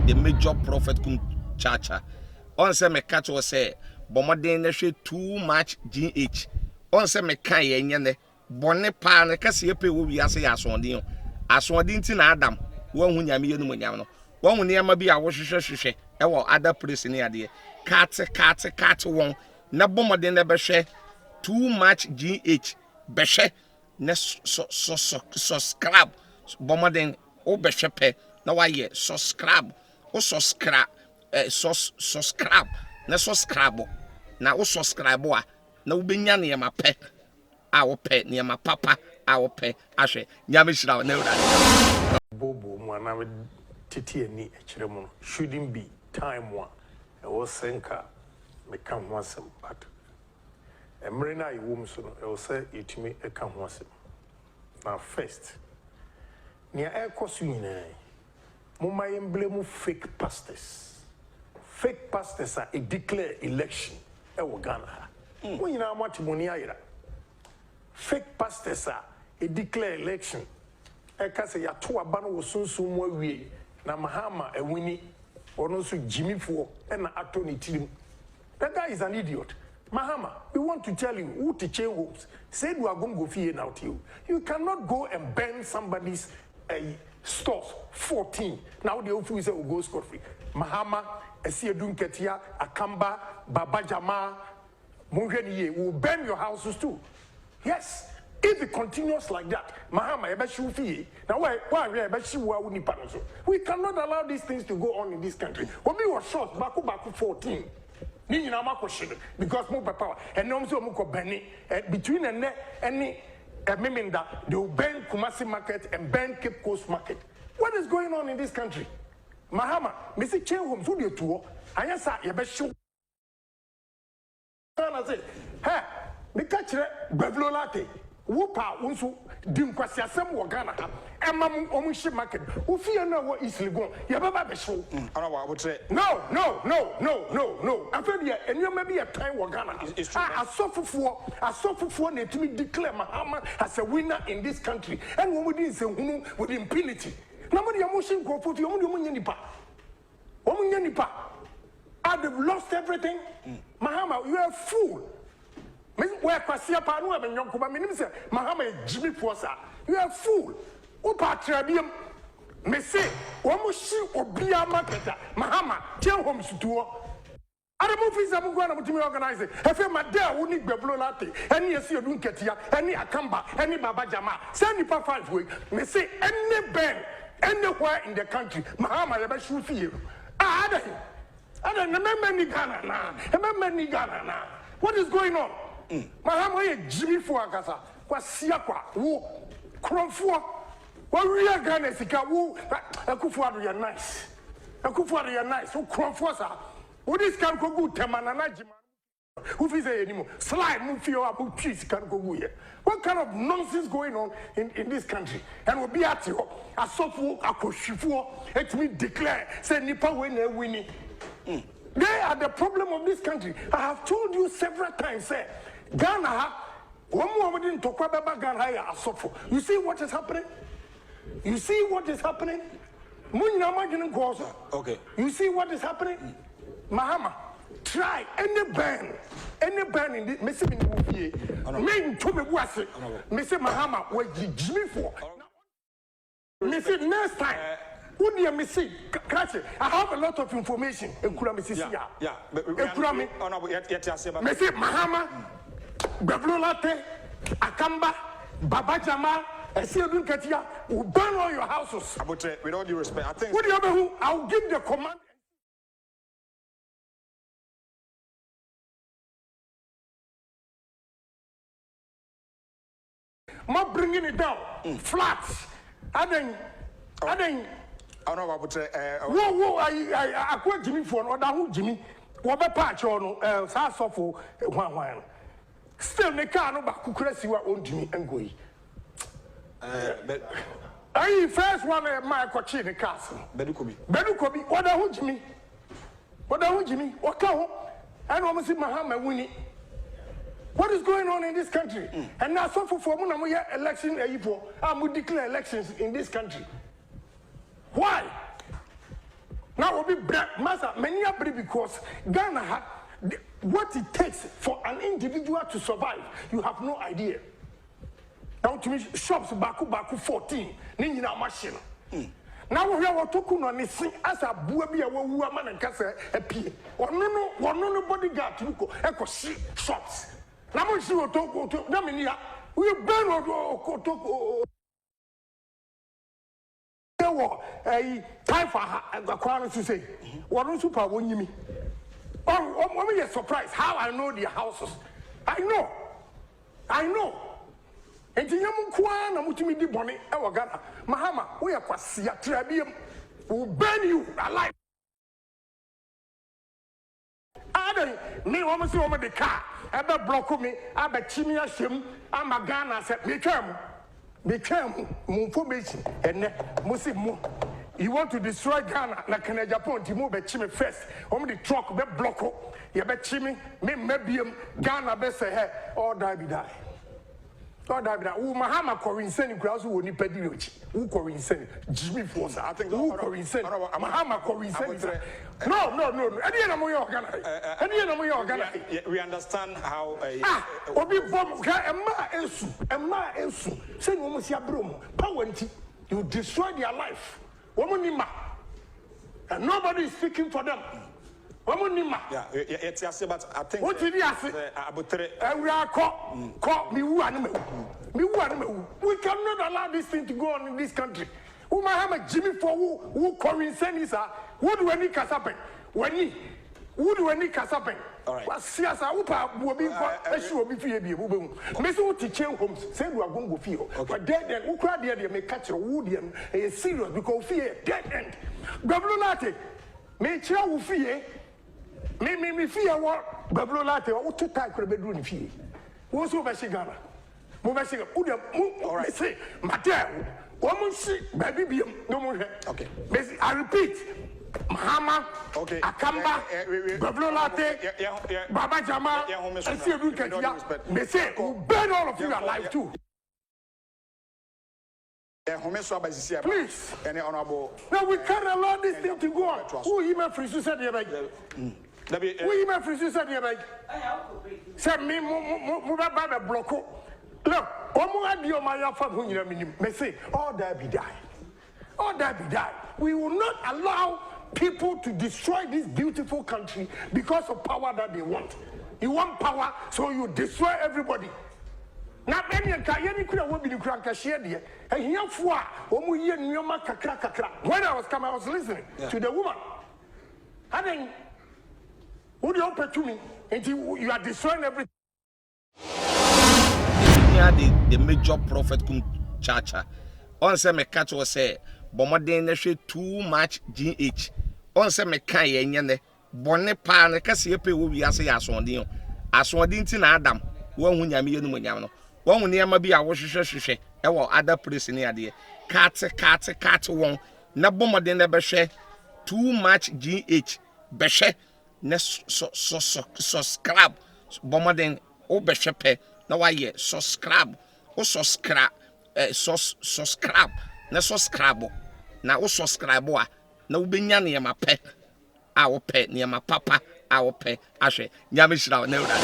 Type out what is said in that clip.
the major prophet kum chacha. On say me catch was say bomoden na hwe too much GH. On say me kan ye nyene bone pa na kase ye pe wo wiase ya asondin. Asondin ti na Adam wo hu nyame ye no nyam no. Wo hu ne ma bi a wo hwehwehwehwe e wo other place ni ade. Cat won na bomoden na be hwe too much GH be hwe na subscribe bomoden o be hwe pe na wa ye subscribe o subscribe subscribe na subscribe na o subscribe a na wo benya ne ma pe a wo pe ne ma papa a wo pe ahwe nyame hira na ewura bobo mu na tete ani e kire mu shouldn't be time one e wo senka me kan ho asem but emre na iwo mu so no e wo se etimi e kan ho asem na first nia e koso nyina mumma emblem fake pastors are a declare election e wo Ghana mo nyina amatimoni ayira fake pastors are a declare election e ka se ya to aba no wo sunsun mo awie na Mahama e wini ono so jimifo e na ato ni tirim. That guy is an idiot. Mahama, we want to tell you who to change hopes said we are going to go fear now to you. You cannot go and burn somebody's stores 14. Now the office will go scot free. Mahama, Esiedun Ketia, Akamba, Baba Jama, Mungeniye will burn your houses too. Yes. If it continues like that, Mahama, we cannot allow these things to go on in this country. When we were short, Baku 14. Because more power and also between any Meminda, they will ban Kumasi market and ban Cape Coast market. What is going on in this country? Mahama, Mr. Chen Homes, who do you tour? I answer your best show. I say, hey, the catcher, Bevlo Latte. Whoopah, unsu dim kwasi asem wo Ghana ha emam omuhye market wo fie na wo easily go ye baba be show ana wa wo tre no afedi enwema bi ye tan wo Ghana asofofo na etimi declare Mahama as a winner in this country and wo mudi nsehunu with impunity na mudi amuhye nkofo fi wo mudi nipa they've lost everything. Mahama, you are a fool. Where Kwasia Panu and Yonkuba means Mahama Jimmy Posa. You are a fool. Upatrabium. Messi, Wamushi or Bia Marketa, Mahama, Jen Homes to other movies I'm going to organize it. I feel my dad who need Beblo Latte, any Esiodun Ketia, any Akamba, any Baba Jama, send me 5 weeks. Messi, any band, anywhere in the country, Mahama, I bet you feel. I don't remember ni Ghana. What is going on? Mahama Jimmy Fuagasa, Kwasiakwa, who Cromfua, what real Ghana Sika, who Akufuadu, you're nice. Akufuadu, you're nice. Who Cromfosa, who this can go good, Temanajima, who is anymore. Slide, Mufio, Abu Cheese can go good. What kind of nonsense going on in this country? And will be at you, a software, a Koshifu, let me declare, say Nipa winning. They are the problem of this country. I have told you several times, say, Ghana, one more didn't talk about Ghana, you see what is happening? You see what is happening? Okay. You see what is happening? Mahama, try any ban in this. Missy Mahama, what Jimmy for? Missy next time. Who do you see? I have a lot of information. Yeah. Mahama, Beblolate, Akamba, Baba Jama, Esiodun Ketia will burn all your houses. With all due respect, I think. What do you know? I'll give the command. Not bringing it down, flat. I don't know about I quit Jimmy for another Jimmy. What a patch on Sassofo, one. Still, they can't know who could see what own Jimmy and go. I first one my coach in the castle. Bedukobi, what a Jimmy? What come? I don't see Mahama winning. What is going on in this country? And now, so for we have election, we declare elections in this country. Why? will be master many abri because Ghana had what it takes for an individual to survive. You have no idea. Now to me, shops baku 14, nina machine. Now we are talking on this thing as a buabi a woman and cassa a pea. Or no bodyguard to look echo shops. Now we see what talk to Naminia. We burn or a time for a quarter to say, what on super won you me? Oh, you're surprised how I know their houses. I know. And the young Kwan, I'm with me, the bonnet, our Ghana. Mahama, we are Kwasia Trabium, will burn you alive. I don't me almost over the car. I bet block me, I bet Chimia Shim, I'm a Ghana, said, become information, and Musim. You want to destroy Ghana, like in Japan, to move a chimney first. Only the truck, be block, you bet chimney, maybe Ghana best say, or die be die. Or die be die. Who Mahama Corinsen, crowds who need pedilage, who Corinsen, Jimmy Force, I think who Corinsen, Mahama Corinsen. No. Any of your Ghana. We understand how. Obi bomb, Emma Ensu, send almost your broom, power, you destroy their life. Woman, and nobody is speaking for them. Woman, yeah, it's yes, but I think. What did you say? We are caught me. We cannot allow this thing to go on in this country. Who might have a Jimmy for who Corinsen is? Who do any casapen? Who do any casapen? All right. Siasa upa will be free. Mr. Teaching homes say we are going to feel. But then who cried there, they may catch a woodian a serious because fear dead end. Gablonate may chill with fear. Me fear what Gablonate or to type a bedroom fear. What's over Shigana? Moving all right, say, Madame, woman, see, baby, no more. Okay. I repeat. Mahama, okay. Akamba, Gablolate, Baba Jama, and see you can they say, who burn all of you alive too. Please. Any honorable. Now we can't allow this thing to go on. Who email free suicide here, who email free suicide here, send me move by the block. Look, Omo Adio Maya from whom you may say, all that be die. All that be die. We will not allow people to destroy this beautiful country because of power that they want. You want power, so you destroy everybody. Now, many will be the cracker share there. And here for when I was coming, I was listening to the woman. And then, would you open to me until you are destroying everything? The major prophet kum chacha. On se me catch was say. Bomoden na hwe too much GH on se me kan ye nyene bone pa na kase epe wo wiase ya asondin ti na adam wo hu nyame yenu nyam no wo hu ne ma bi a wo hwehwehwehwe e wo other place ne ade kat won na bomoden na be hwe too much GH be hwe na subscribe bomoden o be hwe pe na wa ye subscribe o subscribe na subscribe na wo subscribe a na wo benya ne ma pe a wo pe ne ma papa a wo pe ahwe nyame hira na ewura